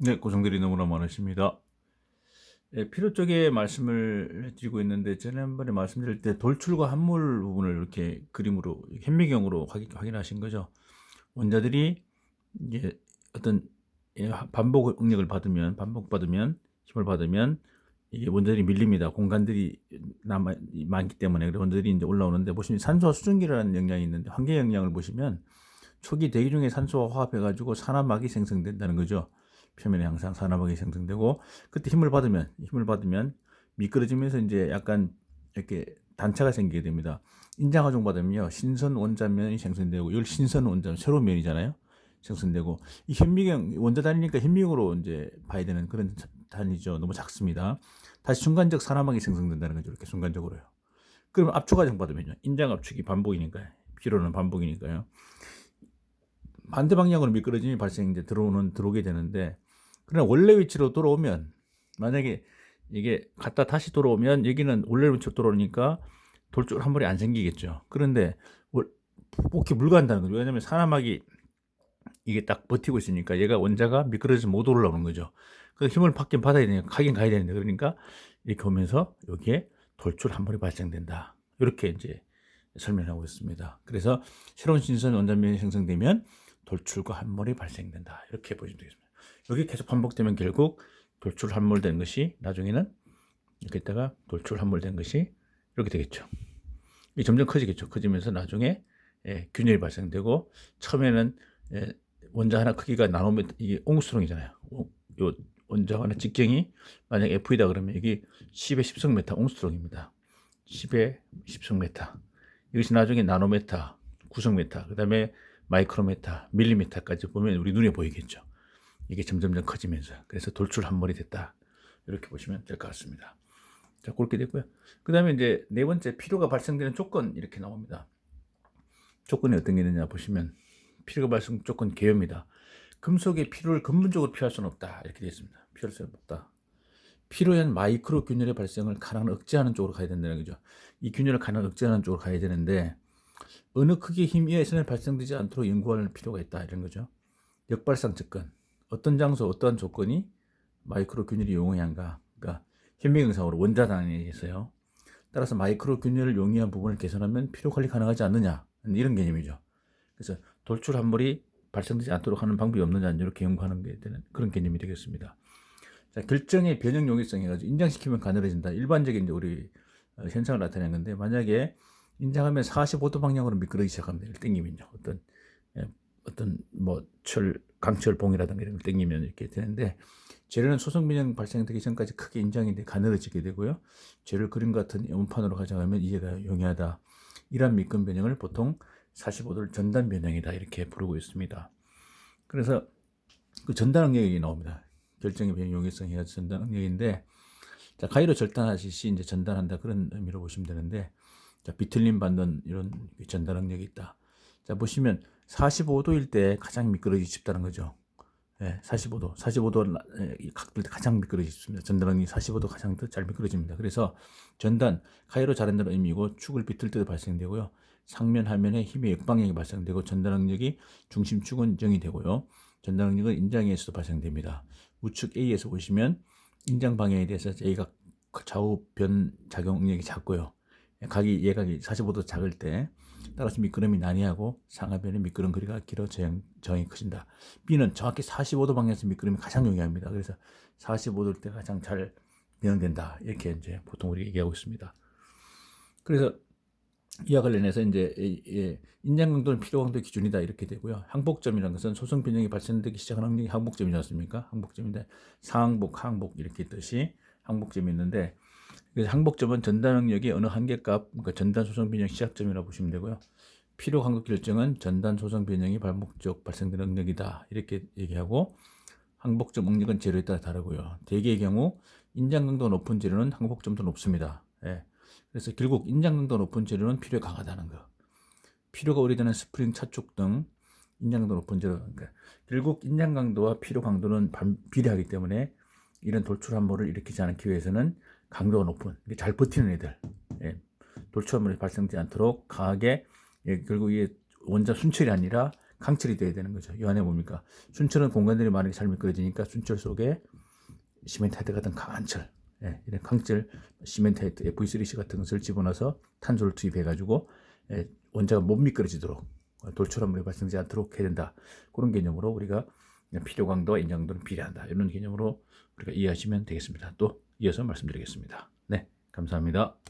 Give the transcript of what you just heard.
네, 고정들이 너무나 많으십니다. 필요 쪽에 말씀을 드리고 있는데, 지난번에 말씀드릴 때 돌출과 함몰 부분을 이렇게 그림으로, 현미경으로 확인하신 거죠. 원자들이 이제 어떤 반복 응력을 받으면, 반복받으면, 힘을 받으면, 이게 원자들이 밀립니다. 공간들이 많기 때문에. 그래서 원자들이 이제 올라오는데, 보시면 산소와 수증기라는 영향이 있는데, 환경 영향을 보시면, 초기 대기 중에 산소와 화합해가지고 산화막이 생성된다는 거죠. 표면에 항상 산화막이 생성되고, 그때 힘을 받으면 미끄러지면서 이제 약간 이렇게 단차가 생기게 됩니다. 인장화종 받으면요, 신선 원자면이 생성되고, 이걸 신선 원자, 새로운 면이잖아요. 생성되고, 이 현미경 원자 단위니까 현미경으로 이제 봐야 되는 그런 단위죠. 너무 작습니다. 다시 순간적 산화막이 생성된다는 거죠. 이렇게 순간적으로요. 그럼 압축화종 받으면요, 인장 압축이 반복이니까요. 피로는 반복이니까요. 반대 방향으로 미끄러짐이 이제 들어오게 되는데, 그러나 원래 위치로 돌아오면, 만약에 이게 갔다 다시 돌아오면 여기는 원래 위치로 돌아오니까 돌출 한 번이 안 생기겠죠. 그런데 이렇게 물간다는 거죠. 왜냐하면 산화막이 이게 딱 버티고 있으니까 얘가 원자가 미끄러져서 못 올라오는 거죠. 그 힘을 받긴 받아야 되니까 가긴 가야 되는데, 그러니까 이렇게 오면서 여기에 돌출 한 번이 발생된다. 이렇게 이제 설명하고 있습니다. 그래서 새로운 신선 원자면이 생성되면 돌출과 함몰이 발생된다. 이렇게 보시면 되겠습니다. 여기 계속 반복되면 결국 돌출 함몰된 것이 나중에는 이렇게 있다가 돌출 함몰된 것이 이렇게 되겠죠. 이 점점 커지겠죠. 커지면서 나중에 균열이 발생되고, 처음에는 원자 하나 크기가 나노미터, 이게 옹스트롱이잖아요. 요 원자 하나 직경이 만약 F이다 그러면 이게 10의 10승 메타 옹스트롱입니다. 10의 10승 메타. 이것이 나중에 나노메타, 구성메타, 그 다음에 마이크로메타, 밀리메타까지 보면 우리 눈에 보이겠죠. 이게 점점점 커지면서, 그래서 돌출 함몰이 됐다. 이렇게 보시면 될 것 같습니다. 자, 그렇게 됐고요. 그 다음에 이제 네 번째, 피로가 발생되는 조건 이렇게 나옵니다. 조건이 어떤 게 있느냐 보시면, 피로가 발생 조건 개요입니다. 금속의 피로를 근본적으로 피할 수는 없다. 이렇게 되어 있습니다. 피할 수는 없다. 피로에 의한 마이크로 균열의 발생을 가능한 억제하는 쪽으로 가야 된다는 거죠. 이 균열을 가능한 억제하는 쪽으로 가야 되는데, 어느 크기의 힘 이하에서는 발생되지 않도록 연구할 필요가 있다. 이런 거죠. 역발상 조건. 어떤 장소, 어떠한 조건이 마이크로 균열이 용이한가. 그러니까 현미경상으로 원자 단위에서요. 따라서 마이크로 균열을 용이한 부분을 개선하면 피로 관리 가능하지 않느냐. 이런 개념이죠. 그래서 돌출 함몰이 발생되지 않도록 하는 방법이 없느냐, 이렇게 연구하는 게 되는 그런 개념이 되겠습니다. 자, 결정의 변형 용이성 해가지고 인장시키면 가늘어진다. 일반적인 이제 우리 현상을 나타내는 건데, 만약에 인장하면 45도 방향으로 미끄러지기 시작합니다. 이걸 땡기면요. 어떤 뭐 강철 봉이라든가 이런 걸 땡기면 이렇게 되는데, 재료는 소성 변형 발생되기 전까지 크게 인장이 가늘어지게 되고요. 재료를 그림 같은 원판으로 가져가면 이해가 용이하다. 이러한 미끈 변형을 보통 45도를 전단 변형이다. 이렇게 부르고 있습니다. 그래서 그 전단 응력이 나옵니다. 결정의 변형 용이성 해야 전단 응력인데, 자, 가위로 절단하듯이 이제 전단한다, 그런 의미로 보시면 되는데, 자, 비틀림 받는 이런 전단 응력이 있다. 자, 보시면 45도일 때 가장 미끄러지기 쉽다는 거죠. 45도 각도일 때 가장 미끄러지기 쉽습니다. 전단 응력이 45도 가장 더 잘 미끄러집니다. 그래서 전단, 가위로 자른다는 의미고, 축을 비틀 때도 발생되고요. 상면 하면에 힘의 역방향이 발생되고, 전단 응력이 중심축은 0이 되고요. 전단 응력은 인장에서도 발생됩니다. 우측 A에서 보시면 인장 방향에 대해서 A가 좌우 변 작용 능력이 작고요. 예각이 45도 작을 때 따라서 미끄럼이 난이하고, 상하변의 미끄럼 거리가 길어 저항이 커진다. B는 정확히 45도 방향에서 미끄럼이 가장 용이합니다. 그래서 45도일 때 가장 잘 변형된다. 이렇게 이제 보통 우리가 얘기하고 있습니다. 그래서 이와 관련해서 이제 인장 강도는 필요 강도의 기준이다, 이렇게 되고요. 항복점이라는 것은 소성 변형이 발생되기 시작하는 항목이 항복점이지 않습니까? 항복점인데 상항복, 하항복 이렇게 뜻이 항복점이 있는데, 그래서 항복점은 전단 응력의 어느 한계값, 그러니까 전단 소성 변형 시작점이라고 보시면 되고요. 필요 강도 결정은 전단 소성 변형이 반복적 발생되는 응력이다, 이렇게 얘기하고, 항복점 응력은 재료에 따라 다르고요. 대개의 경우 인장 강도가 높은 재료는 항복점도 높습니다. 그래서 결국 인장 강도가 높은 재료는 필요에 강하다는 거. 필요가 오래되는 스프링, 차축 등 인장 강도 높은 재료. 그러니까 결국 인장 강도와 필요 강도는 비례하기 때문에, 이런 돌출 함몰을 일으키지 않기 위해서는 강도가 높은, 잘 버티는 애들, 돌출 함몰이 발생되지 않도록 강하게, 결국 이게 원자 순철이 아니라 강철이 돼야 되는 거죠. 이 안에 뭡니까? 순철은 공간들이 많이 잘 미끄러지니까 순철 속에 시멘타이트 같은 강한 철, 이런 강철 시멘타이트 V3C 같은 것을 집어넣어서 탄소를 투입해가지고 원자가 못 미끄러지도록 돌출함물이 발생하지 않도록 해야 된다. 그런 개념으로 우리가 필요 강도와 인자 강도는 비례한다. 이런 개념으로 우리가 이해하시면 되겠습니다. 또 이어서 말씀드리겠습니다. 네, 감사합니다.